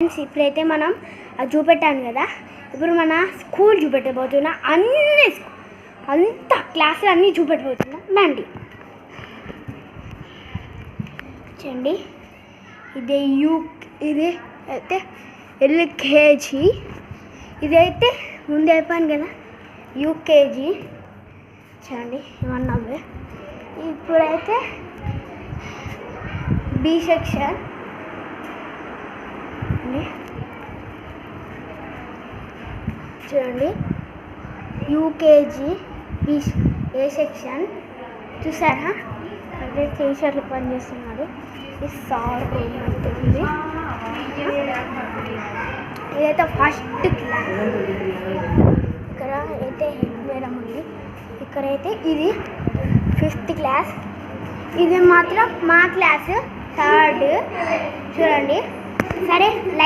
Friends ఇప్పుడైతే మనం అది చూపెట్టాను కదా, ఇప్పుడు మన స్కూల్ చూపెట్టబోతున్నా. అంత క్లాసులు అన్నీ చూపెట్టబోతున్నా. రండి చూడండి. ఇది ఇది అయితే ఎల్కేజీ, ఇదైతే ముందు అయిపోయాను కదా యూకేజీ. చూడండి ఇవన్నీ అవే. ఇప్పుడైతే బి సెక్షన్, చూడండి యూకేజీ ఏ సెక్షన్. చూసారా అదే టీచర్లు పనిచేస్తున్నారు. ఈ సార్ ఉంటుంది. ఇదైతే ఫస్ట్ క్లాస్. ఇక్కడ అయితే హెడ్ మేడం ఉంది. ఇక్కడైతే ఇది 5th క్లాస్. ఇది మాత్రం మా క్లాస్ 3rd. చూడండి. సరే లైక్